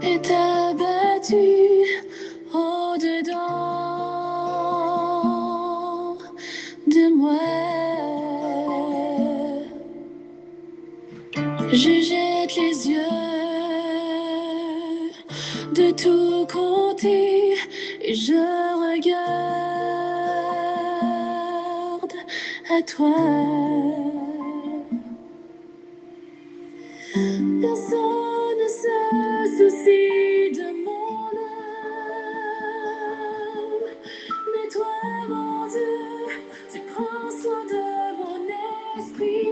est abattu au-dedans de moi. Je jette les yeux de tous côtés et je regarde à toi. Personne ne se soucie de mon âme, mais toi, mon Dieu, tu prends soin de mon esprit.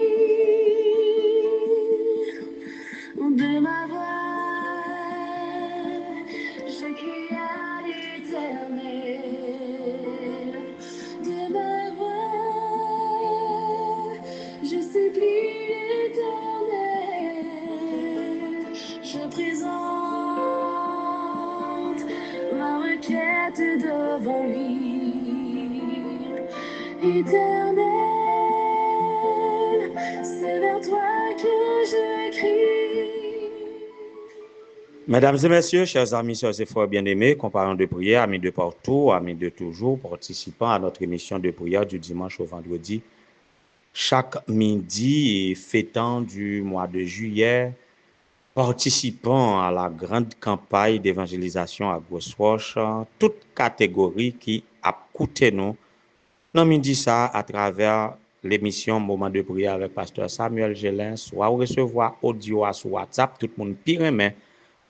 De ma voix, je crie à l'Éternel. De ma voix, je supplie l'Éternel. Je présente ma requête devant lui. Éternel, c'est vers toi que je crie. Mesdames et messieurs, chers amis, sœurs et frères bien-aimés, compagnons de prière, amis de partout, amis de toujours, participants à notre émission de prière du dimanche au vendredi, chaque midi et fêtant du mois de juillet, participant à la grande campagne d'évangélisation à Groswash, toute catégorie qui a coûté nous, dans midi ça, à travers l'émission Moment de prière avec Pasteur Samuel Gélin, soit recevoir audio sur WhatsApp, tout le monde pire mais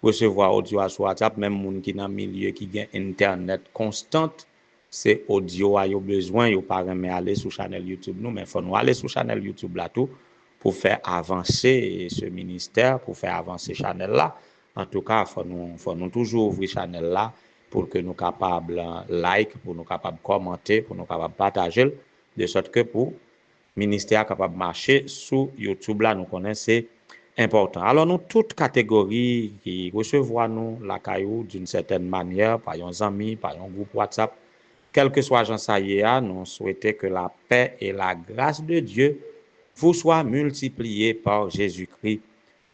recevoir audio sur WhatsApp, même moun qui dans milieu qui gagne internet constante, c'est audio a yo besoin, yo pas remet aller sur channel YouTube nous, mais faut nous aller sur channel YouTube là tout pour faire avancer ce ministère, pour faire avancer channel là. En tout cas, faut nous toujours ouvrir channel là pour que nous capables like, pour nous capables commenter, pour nous capables partager, de sorte que pour ministère capable marcher sur YouTube là, nous connaissons important. Alors, nous, toute catégorie qui recevoir nous la caillou d'une certaine manière, par un ami, par un groupe WhatsApp, quel que soit Jean Saïa, nous souhaitons que la paix et la grâce de Dieu vous soient multipliées par Jésus-Christ,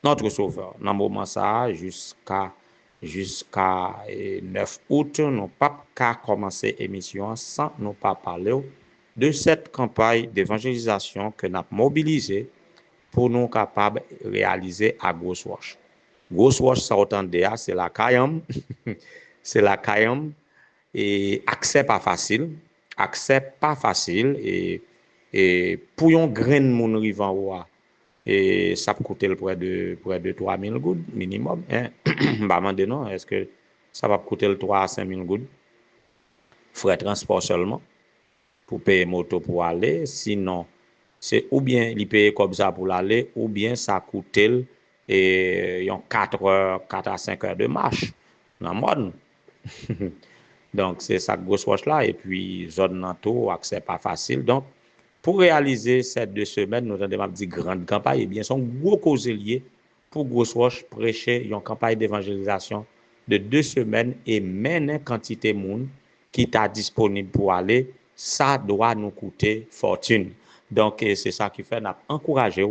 notre Sauveur. Dans le moment ça, jusqu'à 9 août, nous pas qu'à commencer l'émission sans nous pas parler de cette campagne d'évangélisation que nous avons mobilisée pour nous capables de réaliser à Groswash. Groswash, ça entendez, c'est la Kayam, c'est la Kayam, et accès pas facile et pour un grain de moun rivan ouah, et ça peut coûter près de 3000 gouttes minimum, hein. Bah non, est-ce que ça va coûter le 3 à 5000 gouttes frais transport seulement pour payer moto pour aller, sinon c'est ou bien il paye comme ça pour l'aller ou bien ça coûte et 4 à 5 heures de marche dans le monde. Donc c'est ça grosse roche là et puis zone nanto accès pas facile. Donc pour réaliser ces 2 semaines nous avons dit grande campagne, eh bien son gros cause lié pour grosse roche prêcher une campagne d'évangélisation de 2 semaines et mener quantité monde qui est disponible pour aller, ça doit nous coûter fortune. Donc, c'est ça qui fait nous encourager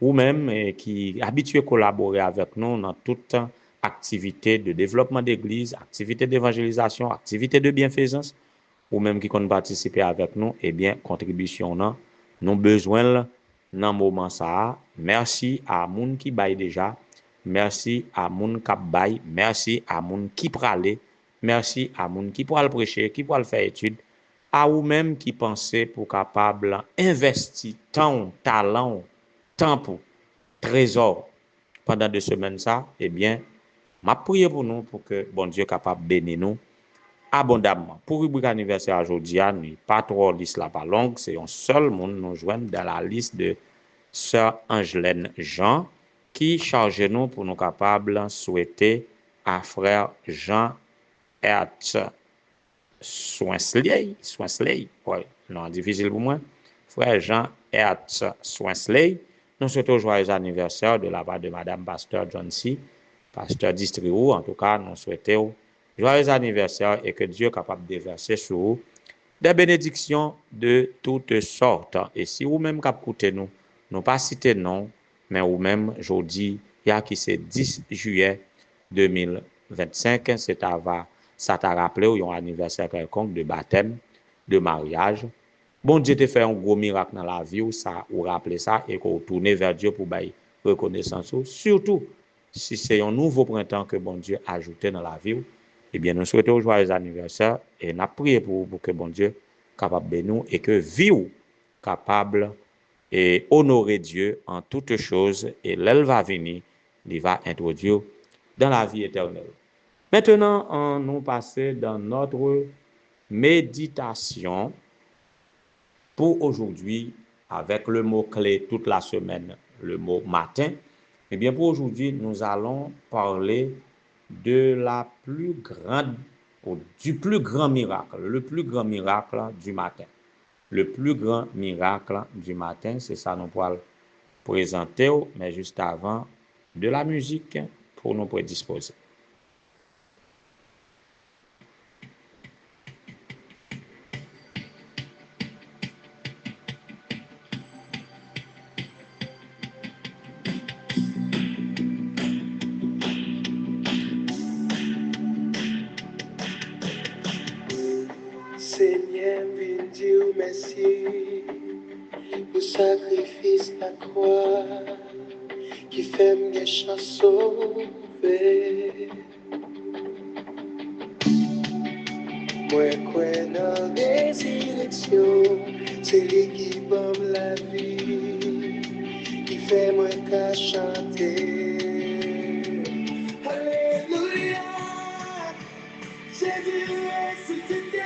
ou même qui habitué à collaborer avec nous dans toute activité de développement d'église, activité d'évangélisation, activité de bienfaisance, ou même qui compte participer avec nous, eh bien, contribution, nous besoin dans moment ça. Merci à moun qui baille déjà, merci à moun qui baille, merci à moun qui prale, merci à moun qui pourra le prêcher, qui pourra le faire étude, à ou même qui pensez pour capable investir temps, talent, temps pour trésor pendant 2 semaines ça, eh bien, m'a prié pour nous pour que bon Dieu capable bénir nous abondamment. Pour rubrique anniversaire aujourd'hui, nous pas trop liste là pas longue, c'est un seul monde nous joindre dans la liste de sœur Angelaine Jean qui charge nous pour nous capables souhaiter à frère Jean Hertz Soinsley, ouais, non difficile pour moi. Frère Jean Hertz Soinsley, nous souhaitons joyeux anniversaire de la part de madame pasteur John C, pasteur Distriou, en tout cas, nous souhaitons joyeux anniversaire et que Dieu est capable de verser sur vous des bénédictions de toutes sortes. Et si vous-même cap écoutez nous, nous pas citer non, mais vous-même, aujourd'hui, il y a qui c'est 10 juillet, 2025, ça t'a rappelé ou un anniversaire quelconque de baptême, de mariage. Bon Dieu te fait un gros miracle dans la vie, ou ça, ou rappelez ça, et qu'on tourne vers Dieu pour bailler reconnaissance. Surtout, si c'est un nouveau printemps que bon Dieu a ajouté dans la vie, eh bien, nous souhaitons un joyeux anniversaire et nous prions pour que bon Dieu capable de nous et que vie capable et honorer Dieu en toutes choses et l'elle va venir, il va introduire dans la vie éternelle. Maintenant, nous passons dans notre méditation pour aujourd'hui avec le mot-clé toute la semaine, le mot matin. Eh bien, pour aujourd'hui, nous allons parler de la plus grande, du plus grand miracle, le plus grand miracle du matin. Le plus grand miracle du matin, c'est ça nous pourrons présenter, mais juste avant de la musique pour nous prédisposer. Seigneur, viens dire merci pour sacrifice la croix qui fait mes chansons sauver. Moi, quoi dans résurrection, c'est lui qui bombe la vie, qui fait moi qu'à chanter. Alléluia, Jésus ressuscité.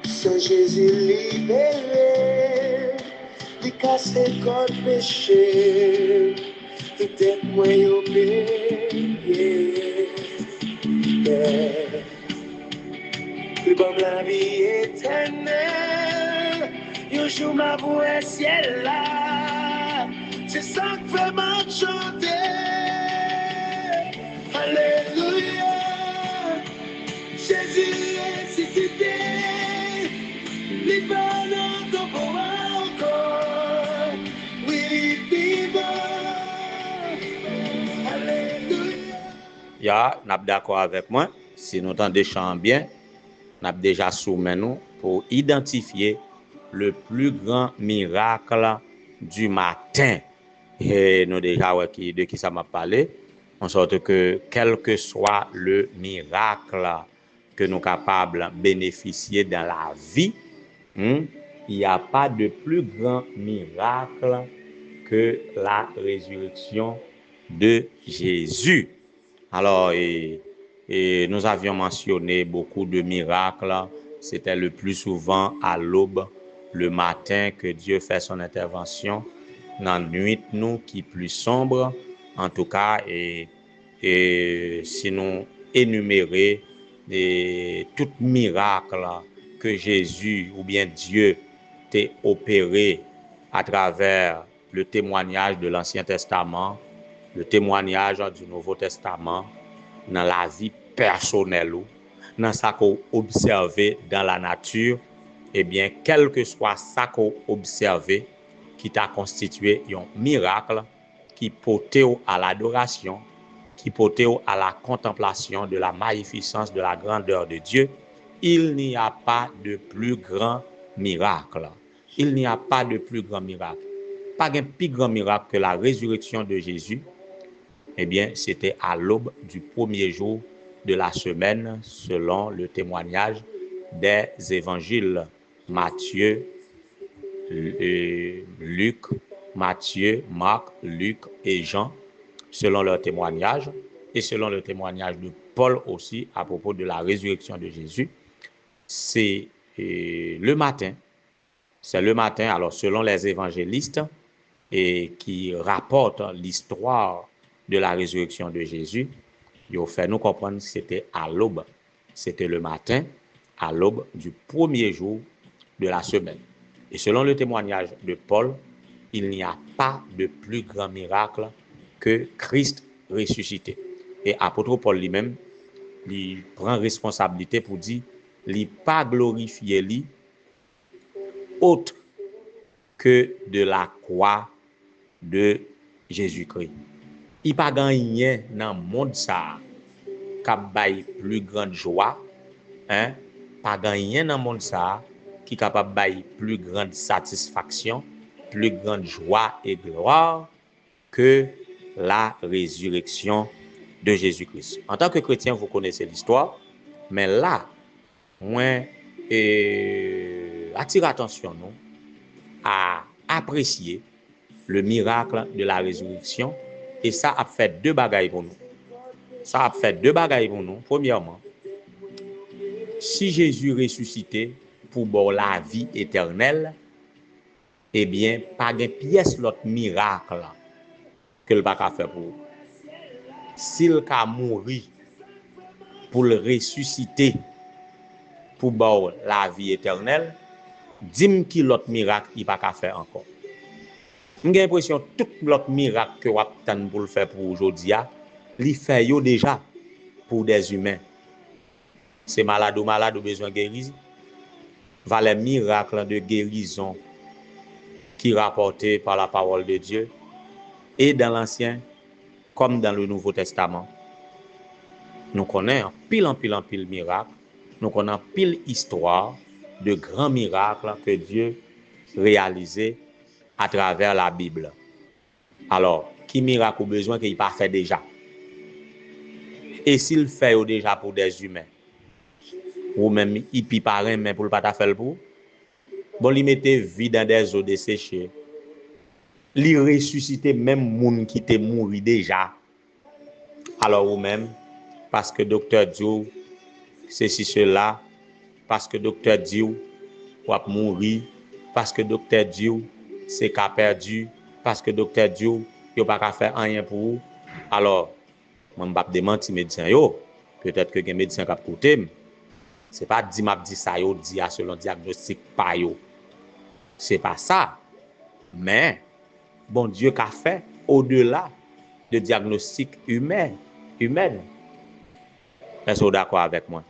Saint Jésus libéré, il casse contre péché, il t'aide moi au payé. Le bon la vie éternelle, un jour ma voix ciel là, c'est ça que fait ma chanter. Alléluia, Jésus est ressuscité, libre notre pour encore, oui, vivant. Alléluia. Ya, n'a d'accord avec moi, si nous entendons chant bien, n'a déjà soumis nous pour identifier le plus grand miracle du matin. Et nous déjà ouais, de qui ça m'a parlé, en sorte que quel que soit le miracle que nous sommes capables de bénéficier dans la vie, il n'y a pas de plus grand miracle que la résurrection de Jésus. Alors, et nous avions mentionné beaucoup de miracles. C'était le plus souvent à l'aube, le matin, que Dieu fait son intervention. Dans la nuit, nous, qui plus sombre, en tout cas, et si nous énumérer tout miracle que Jésus ou bien Dieu t'a opéré à travers le témoignage de l'Ancien Testament, le témoignage du Nouveau Testament, dans la vie personnelle ou dans ça qu'on observe dans la nature, eh bien, quel que soit ça qu'on observe, qui t'a constitué un miracle qui portait à l'adoration, qui portait à la contemplation de la magnificence, de la grandeur de Dieu, il n'y a pas de plus grand miracle. Il n'y a pas de plus grand miracle. Pas un plus grand miracle que la résurrection de Jésus. Eh bien, c'était à l'aube du premier jour de la semaine, selon le témoignage des évangiles Matthieu, Luc, Matthieu, Marc, Luc et Jean, selon leur témoignage, et selon le témoignage de Paul aussi à propos de la résurrection de Jésus. C'est le matin. C'est le matin, alors selon les évangélistes, et qui rapportent l'histoire de la résurrection de Jésus, ils ont fait nous comprendre que c'était à l'aube. C'était le matin, à l'aube du premier jour de la semaine. Et selon le témoignage de Paul, il n'y a pas de plus grand miracle que Christ ressuscité. Et apôtre Paul lui-même, il prend responsabilité pour dire, li pas glorifié li autre que de la croix de Jésus-Christ. Il pas gagné dans le monde ça qui bail plus grande joie, hein? Pas gagné dans le monde ça qui capable bail plus grande satisfaction, plus grande joie et gloire que la résurrection de Jésus-Christ. En tant que chrétien, vous connaissez l'histoire, mais là, moi, attire attention nous à apprécier le miracle de la résurrection, et ça a fait deux bagailles pour nous. Ça a fait deux bagailles pour nous. Premièrement, si Jésus ressuscité pour bon la vie éternelle, eh bien, pas de pièce l'autre miracle que le pas faire pour vous. S'il a mouru pour le ressusciter pour bon la vie éternelle, dis-moi qui l'autre miracle il pas faire encore. J'ai l'impression que tout l'autre miracle que vous avez pour le faire pour aujourd'hui, il fait déjà pour des humains. C'est malade ou besoin de guérison. Va les miracles de guérison qui rapportés par la parole de Dieu, et dans l'Ancien comme dans le Nouveau Testament. Nous connaissons en pile miracle, nous connaissons pile histoire de grands miracles que Dieu réalisait à travers la Bible. Alors, qui miracle ou besoin qu'il pas fait déjà? Et s'il fait déjà pour des humains, ou même il peut pas mais pour le pas faire pour, bon, il mettait vie dans des eaux desséchées. Il ressuscitait même moun qui était mort déjà. Alors ou même, parce que docteur dit ceci cela, parce que docteur dit ou a mourir, parce que docteur dit c'est qu'a perdu, parce que docteur dit il pas qu'à faire rien pour vous. Alors, moi m'pa démentir médecin yo, peut-être que les médecins qui côté, c'est pas dit m'a dit ça yo dit selon diagnostic pas yo. C'est pas ça. Mais bon Dieu qu'a fait au-delà de diagnostic humaine. Est-ce que vous êtes d'accord avec moi?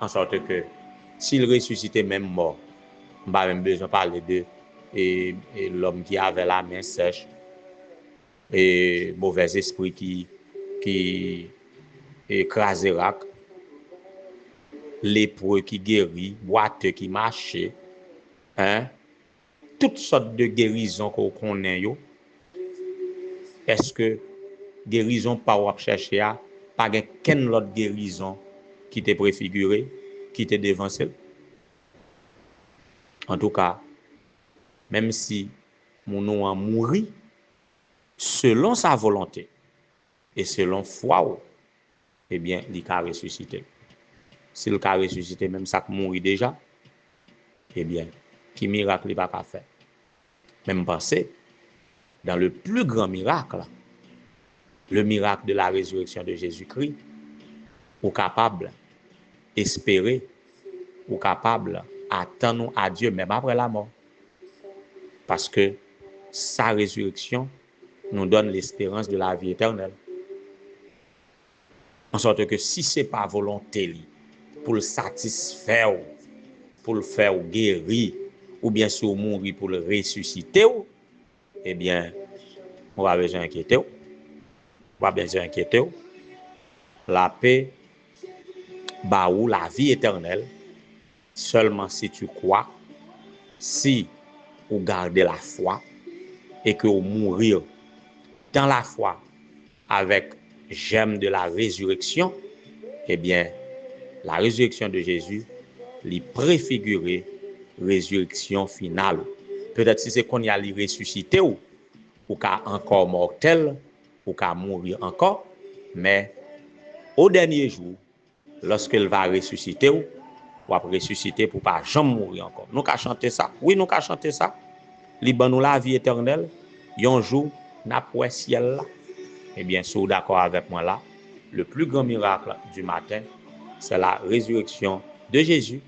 En sorte que s'il ressuscitait même mort, on n'a même besoin de parler de et l'homme qui avait la main sèche et mauvais esprit qui écrasait rac, lépreux qui guérit, boiteux qui marchait, hein? Toutes sortes de guérisons qu'on connaît yo. Est-ce que guérison pas ou chercher à pas qu'une autre guérison qui t'est préfigurée, qui t'est devancée? En tout cas, même si mon nom a mouru selon sa volonté et selon foi, eh bien, il a ressuscité. S'il a ressuscité, même ça qui mourit déjà, eh bien, qui miracle il va pas faire. Même penser dans le plus grand miracle, le miracle de la résurrection de Jésus-Christ, ou capable espérer, ou capable attendre à Dieu même après la mort. Parce que sa résurrection nous donne l'espérance de la vie éternelle. En sorte que si ce n'est pas volonté pour le satisfaire, pour le faire guérir, ou bien sûr mourir pour le ressusciter, eh bien, on va besoin d'inquiéter. On va besoin d'inquiéter. La paix, ou la vie éternelle, seulement si tu crois, si vous gardez la foi et que vous mourir dans la foi avec germe de la résurrection, eh bien, la résurrection de Jésus, lui préfigurer résurrection finale. Peut-être si c'est qu'on y a lui ressuscité ou qu'à encore mortel, ou qu'à mourir encore, mais au dernier jour, lorsqu'il va ressusciter ou va ressusciter pour pas jamais mourir encore. Nous qu'à chanter ça. Oui, nous qu'à chanter ça. Li ban nous la vie éternelle. Un jour, n'a pas ciel là. Eh bien, si vous êtes d'accord avec moi là, le plus grand miracle du matin, c'est la résurrection de Jésus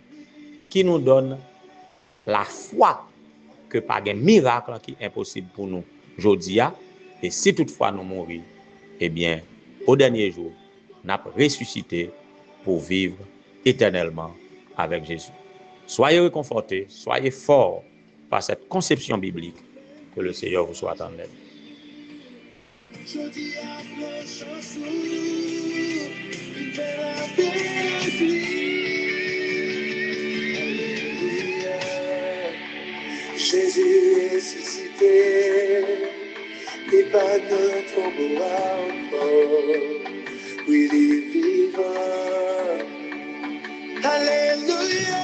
qui nous donne la foi que pas un miracle qui est impossible pour nous aujourd'hui. Et si toutefois nous mourons, eh bien, au dernier jour, nous avons ressuscité pour vivre éternellement avec Jésus. Soyez réconfortés, soyez forts par cette conception biblique. Que le Seigneur vous soit en aide. Je dis à la chanson, il fait la paix Alléluia. Jésus est ressuscité, et pas de tombeau encore. Oui, il est vivant. Alléluia.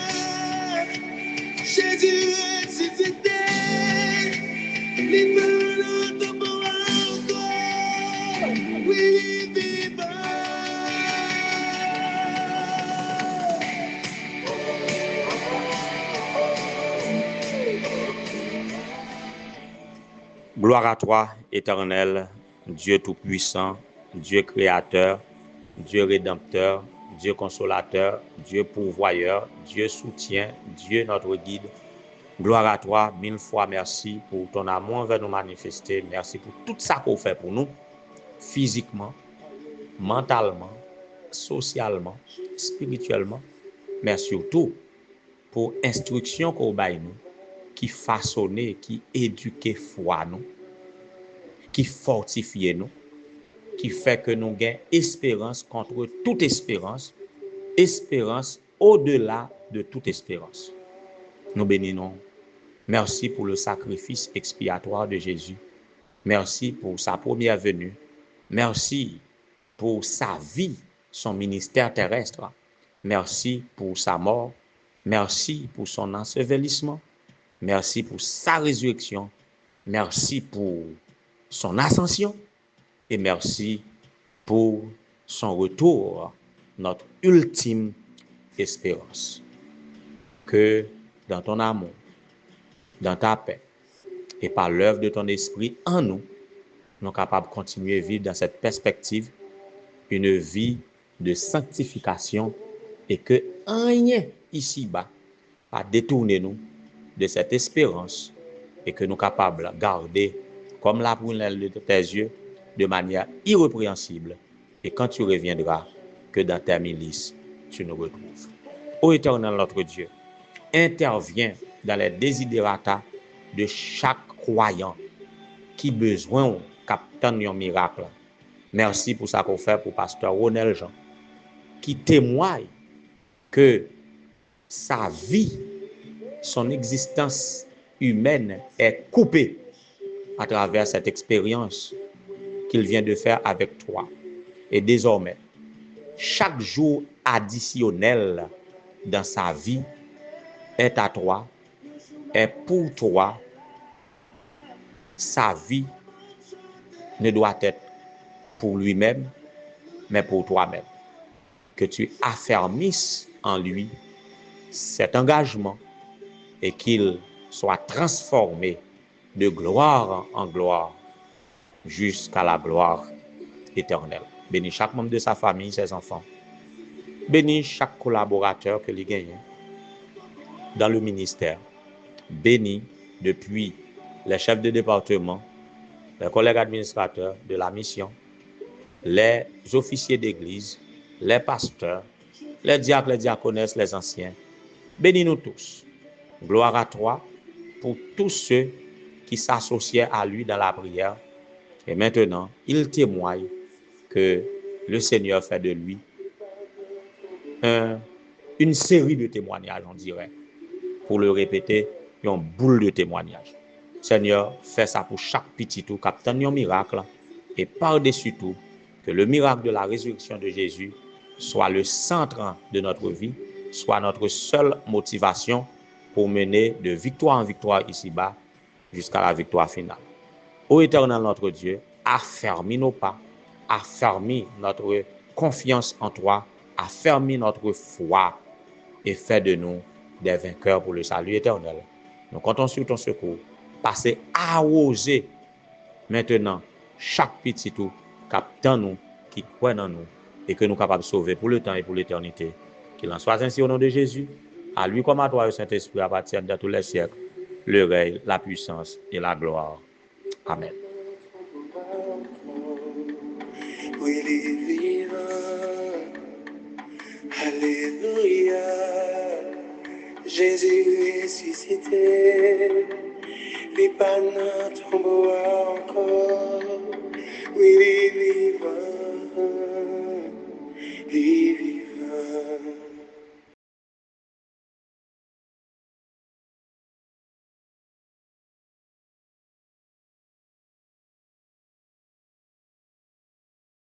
Jésus est ressuscité, il pas de tombeau encore. Oui, il est vivant. Gloire à toi, éternel, Dieu tout-puissant, Dieu créateur, Dieu rédempteur, Dieu consolateur, Dieu pourvoyeur, Dieu soutien, Dieu notre guide. Gloire à toi, 1000 fois merci pour ton amour envers nous manifester. Merci pour tout ça qu'on fait pour nous, physiquement, mentalement, socialement, spirituellement. Merci surtout pour instruction qu'on baille nous, qui façonne, qui éduque foi nous, qui fortifie nous, qui fait que nous gagnons espérance contre toute espérance, espérance au-delà de toute espérance. Nous bénissons. Merci pour le sacrifice expiatoire de Jésus. Merci pour sa première venue. Merci pour sa vie, son ministère terrestre. Merci pour sa mort. Merci pour son ensevelissement. Merci pour sa résurrection. Merci pour son ascension. Et merci pour son retour, notre ultime espérance. Que dans ton amour, dans ta paix, et par l'œuvre de ton esprit en nous, nous sommes capables de continuer à vivre dans cette perspective une vie de sanctification et que rien ici-bas va détourner nous de cette espérance et que nous sommes capables de garder comme la prunelle de tes yeux de manière irrépréhensible et quand tu reviendras, que dans tes milices, tu nous retrouves. Ô Éternel notre Dieu, interviens dans les désidérata de chaque croyant qui besoin captain un miracle. Merci pour ça qu'on fait pour pasteur Ronel Jean, qui témoigne que sa vie, son existence humaine est coupée à travers cette expérience qu'il vient de faire avec toi. Et désormais, chaque jour additionnel dans sa vie est à toi, est pour toi. Sa vie ne doit être pour lui-même, mais pour toi-même. Que tu affermisses en lui cet engagement et qu'il soit transformé de gloire en gloire jusqu'à la gloire éternelle. Bénis chaque membre de sa famille, ses enfants. Bénis chaque collaborateur que lui gagne dans le ministère. Bénis depuis les chefs de département, les collègues administrateurs de la mission, les officiers d'église, les pasteurs, les diacres, les diaconesses, les anciens. Bénis-nous tous. Gloire à toi pour tous ceux qui s'associaient à lui dans la prière. Et maintenant, il témoigne que le Seigneur fait de lui une série de témoignages, on dirait, pour le répéter, une boule de témoignages. Seigneur, fais ça pour chaque petit tout, captain un miracle, et par-dessus tout, que le miracle de la résurrection de Jésus soit le centre de notre vie, soit notre seule motivation pour mener de victoire en victoire ici-bas jusqu'à la victoire finale. Ô Éternel notre Dieu, affermis nos pas, affermis notre confiance en toi, affermis notre foi et fais de nous des vainqueurs pour le salut éternel. Nous comptons sur ton secours. Passez à arroser maintenant chaque petit tout captant nous, qui croit en nous et que nous sommes capables de sauver pour le temps et pour l'éternité. Qu'il en soit ainsi au nom de Jésus. À lui comme à toi, le Saint-Esprit, à partir de tous les siècles, le règne, la puissance et la gloire. Amen. Oui, il est vivant. Alléluia. Jésus ressuscité, les pas dans tombeau encore. Oui, il est vivant, il est vivant.